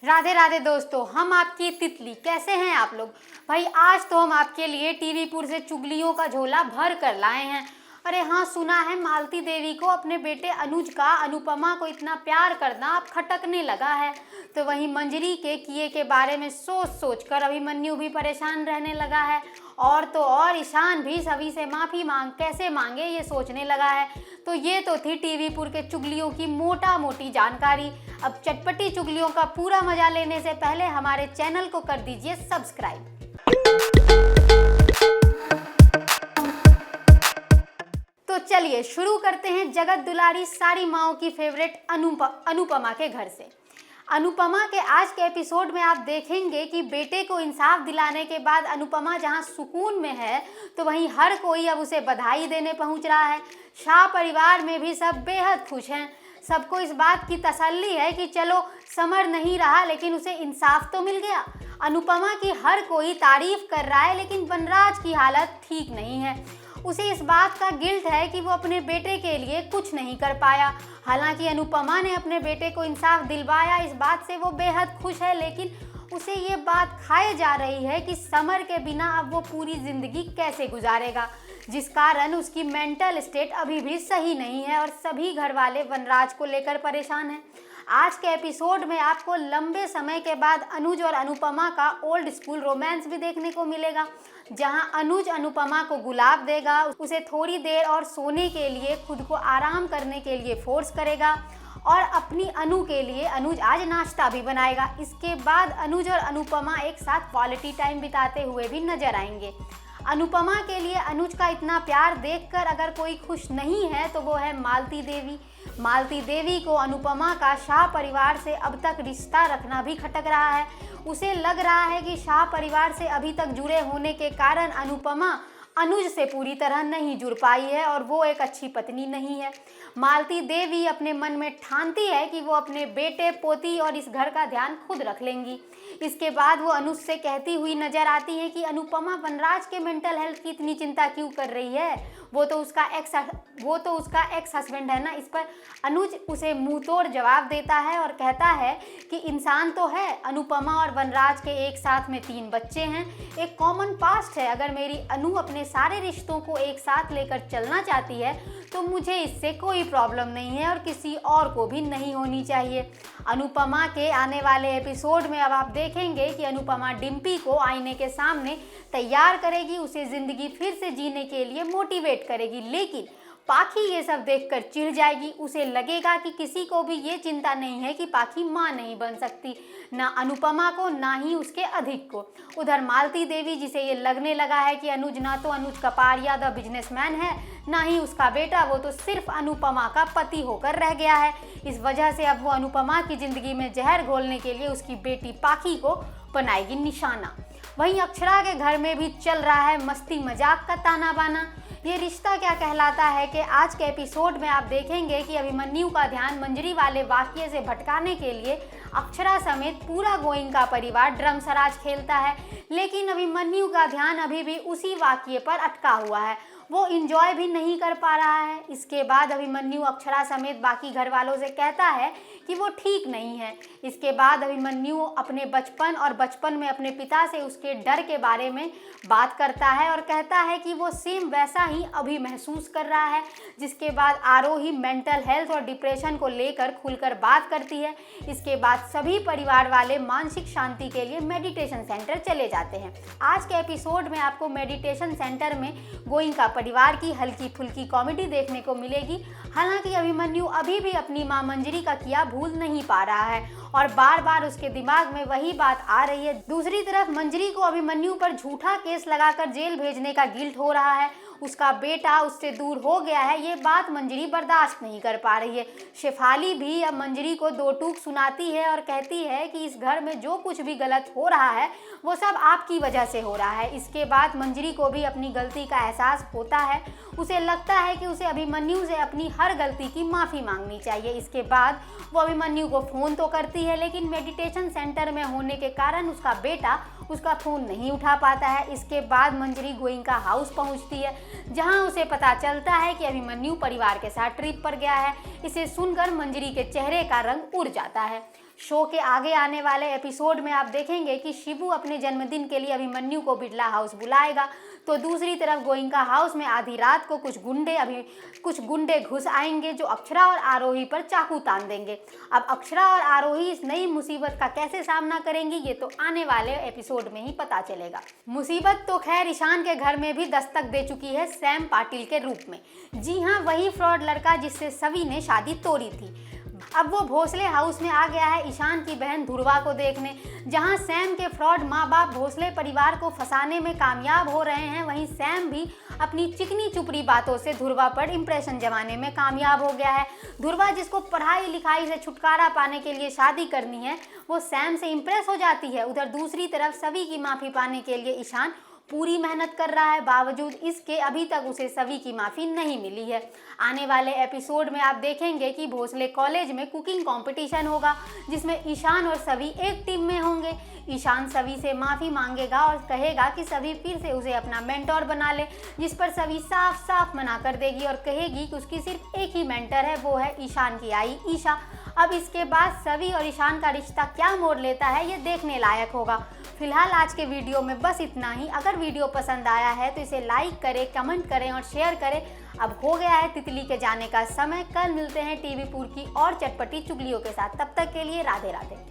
राधे राधे दोस्तों, हम आपकी तितली। कैसे हैं आप लोग? भाई आज तो हम आपके लिए टीवीपुर से चुगलियों का झोला भर कर लाए हैं। अरे हाँ, सुना है मालती देवी को अपने बेटे अनुज का अनुपमा को इतना प्यार करना अब खटकने लगा है। तो वहीं मंजरी के किए के बारे में सोच सोच कर अभिमन्यु भी परेशान रहने लगा है। और तो और ईशान भी सभी से माफ़ी कैसे मांगे ये सोचने लगा है। तो ये तो थी टीवीपुर के चुगलियों की मोटा मोटी जानकारी। अब चटपटी चुगलियों का पूरा मजा लेने से पहले हमारे चैनल को कर दीजिए सब्सक्राइब। तो चलिए शुरू करते हैं जगत दुलारी सारी माओं की फेवरेट अनुपमा के घर से। अनुपमा के आज के एपिसोड में आप देखेंगे कि बेटे को इंसाफ दिलाने के बाद अनुपमा जहां सुकून में है, तो वहीं हर कोई अब उसे बधाई देने पहुंच रहा है। शाह परिवार में भी सब बेहद खुश हैं। सबको इस बात की तसल्ली है कि चलो समर नहीं रहा लेकिन उसे इंसाफ तो मिल गया। अनुपमा की हर कोई तारीफ कर रहा है, लेकिन वनराज की हालत ठीक नहीं है। उसे इस बात का गिल्ट है कि वो अपने बेटे के लिए कुछ नहीं कर पाया। हालांकि अनुपमा ने अपने बेटे को इंसाफ दिलवाया, इस बात से वो बेहद खुश है, लेकिन उसे ये बात खाए जा रही है कि समर के बिना अब वो पूरी ज़िंदगी कैसे गुजारेगा, जिस कारण उसकी मेंटल स्टेट अभी भी सही नहीं है और सभी घर वाले वनराज को लेकर परेशान हैं। आज के एपिसोड में आपको लंबे समय के बाद अनुज और अनुपमा का ओल्ड स्कूल रोमांस भी देखने को मिलेगा, जहां अनुज अनुपमा को गुलाब देगा, उसे थोड़ी देर और सोने के लिए, खुद को आराम करने के लिए फोर्स करेगा और अपनी अनु के लिए अनुज आज नाश्ता भी बनाएगा। इसके बाद अनुज और अनुपमा एक साथ क्वालिटी टाइम बिताते हुए भी नजर आएंगे। अनुपमा के लिए अनुज का इतना प्यार देखकर अगर कोई खुश नहीं है तो वो है मालती देवी। मालती देवी को अनुपमा का शाह परिवार से अब तक रिश्ता रखना भी खटक रहा है। उसे लग रहा है कि शाह परिवार से अभी तक जुड़े होने के कारण अनुपमा अनुज से पूरी तरह नहीं जुड़ पाई है और वो एक अच्छी पत्नी नहीं है। मालती देवी अपने मन में ठानती है कि वो अपने बेटे, पोती और इस घर का ध्यान खुद रख लेंगी। इसके बाद वो अनुज से कहती हुई नजर आती है कि अनुपमा वनराज के मेंटल हेल्थ की इतनी चिंता क्यों कर रही है, वो तो उसका एक्स हस्बैंड है ना। इस पर अनुज उसे मुंह तोड़ जवाब देता है और कहता है कि इंसान तो है, अनुपमा और वनराज के एक साथ में 3 बच्चे हैं, एक कॉमन पास्ट है। अगर मेरी अनु अपने सारे रिश्तों को एक साथ लेकर चलना चाहती है तो मुझे इससे कोई प्रॉब्लम नहीं है और किसी और को भी नहीं होनी चाहिए। अनुपमा के आने वाले एपिसोड में अब आप देखेंगे कि अनुपमा डिम्पी को आईने के सामने तैयार करेगी, उसे ज़िंदगी फिर से जीने के लिए मोटिवेट करेगी, लेकिन पाखी ये सब देखकर चिढ़ जाएगी। उसे लगेगा कि किसी को भी ये चिंता नहीं है कि पाखी माँ नहीं बन सकती, ना अनुपमा को ना ही उसके अधिक को। उधर मालती देवी, जिसे ये लगने लगा है कि अनुज ना तो अनुज कपारिया द बिजनेसमैन है, ना ही उसका बेटा, वो तो सिर्फ अनुपमा का पति होकर रह गया है। इस वजह से अब वो अनुपमा की ज़िंदगी में जहर घोलने के लिए उसकी बेटी पाखी को बनाएगी निशाना। वहीं अक्षरा के घर में भी चल रहा है मस्ती मजाक का ताना बाना। ये रिश्ता क्या कहलाता है कि आज के एपिसोड में आप देखेंगे कि अभिमन्यु का ध्यान मंजरी वाले वाक्य से भटकाने के लिए अक्षरा समेत पूरा गोइंका परिवार ड्रमसराज खेलता है, लेकिन अभिमन्यु का ध्यान अभी भी उसी वाक्य पर अटका हुआ है, वो इंजॉय भी नहीं कर पा रहा है। इसके बाद अभिमन्यु अक्षरा समेत बाकी घर वालों से कहता है कि वो ठीक नहीं है। इसके बाद अभिमन्यु अपने बचपन में अपने पिता से उसके डर के बारे में बात करता है और कहता है कि वो सेम वैसा ही अभी महसूस कर रहा है। जिसके बाद आरोही मेंटल हेल्थ और डिप्रेशन को लेकर खुलकर बात करती है। इसके बाद सभी परिवार वाले मानसिक शांति के लिए मेडिटेशन सेंटर चले जाते हैं। आज के एपिसोड में आपको मेडिटेशन सेंटर में गोइंका परिवार की हल्की फुल्की कॉमेडी देखने को मिलेगी। हालांकि अभिमन्यु अभी भी अपनी मां मंजरी का किया भूल नहीं पा रहा है और बार बार उसके दिमाग में वही बात आ रही है। दूसरी तरफ मंजरी को अभिमन्यु पर झूठा केस लगाकर जेल भेजने का गिल्ट हो रहा है। उसका बेटा उससे दूर हो गया है, ये बात मंजरी बर्दाश्त नहीं कर पा रही है। शेफाली भी अब मंजरी को 2 टूक सुनाती है और कहती है कि इस घर में जो कुछ भी गलत हो रहा है वो सब आपकी वजह से हो रहा है। इसके बाद मंजरी को भी अपनी गलती का एहसास होता है। उसे लगता है कि उसे अभिमन्यु से अपनी हर गलती की माफ़ी मांगनी चाहिए। इसके बाद वो अभिमन्यु को फ़ोन तो करती है, लेकिन मेडिटेशन सेंटर में होने के कारण उसका बेटा उसका फ़ोन नहीं उठा पाता है। इसके बाद मंजरी गोइंका हाउस पहुंचती है, जहां उसे पता चलता है कि अभिमन्यु परिवार के साथ ट्रिप पर गया है। इसे सुनकर मंजरी के चेहरे का रंग उड़ जाता है। शो के आगे आने वाले एपिसोड में आप देखेंगे कि शिबू अपने जन्मदिन के लिए अभिमन्यु को बिरला हाउस बुलाएगा, तो दूसरी तरफ गोइंका हाउस में आधी रात को कुछ गुंडे घुस आएंगे जो अक्षरा और आरोही पर चाकू तान देंगे। अब अक्षरा और आरोही इस नई मुसीबत का कैसे सामना करेंगी ये तो आने वाले एपिसोड में ही पता चलेगा। मुसीबत तो खैर ईशान के घर में भी दस्तक दे चुकी है सैम पाटिल के रूप में। जी हाँ, वही फ्रॉड लड़का जिससे सवी ने शादी तोड़ी थी। अब वो भोसले हाउस में आ गया है ईशान की बहन ध्रुवा को देखने। जहां सैम के फ्रॉड माँ बाप भोसले परिवार को फंसाने में कामयाब हो रहे हैं, वहीं सैम भी अपनी चिकनी चुपड़ी बातों से ध्रुवा पर इंप्रेशन जमाने में कामयाब हो गया है। ध्रुवा जिसको पढ़ाई लिखाई से छुटकारा पाने के लिए शादी करनी है, वो सैम से इंप्रेस हो जाती है। उधर दूसरी तरफ सवी की माफ़ी पाने के लिए ईशान पूरी मेहनत कर रहा है, बावजूद इसके अभी तक उसे सवी की माफ़ी नहीं मिली है। आने वाले एपिसोड में आप देखेंगे कि भोसले कॉलेज में कुकिंग कंपटीशन होगा, जिसमें ईशान और सवी एक टीम में होंगे। ईशान सवी से माफ़ी मांगेगा और कहेगा कि सवी फिर से उसे अपना मेंटोर बना ले, जिस पर सवी साफ साफ मना कर देगी और कहेगी कि उसकी सिर्फ एक ही मेंटर है, वो है ईशान की आई ईशा। अब इसके बाद सवी और ईशान का रिश्ता क्या मोड़ लेता है, ये देखने लायक होगा। फिलहाल आज के वीडियो में बस इतना ही। अगर वीडियो पसंद आया है तो इसे लाइक करें, कमेंट करें और शेयर करें। अब हो गया है तितली के जाने का समय। कल मिलते हैं टीवी पुर की और चटपटी चुगलियों के साथ। तब तक के लिए राधे राधे।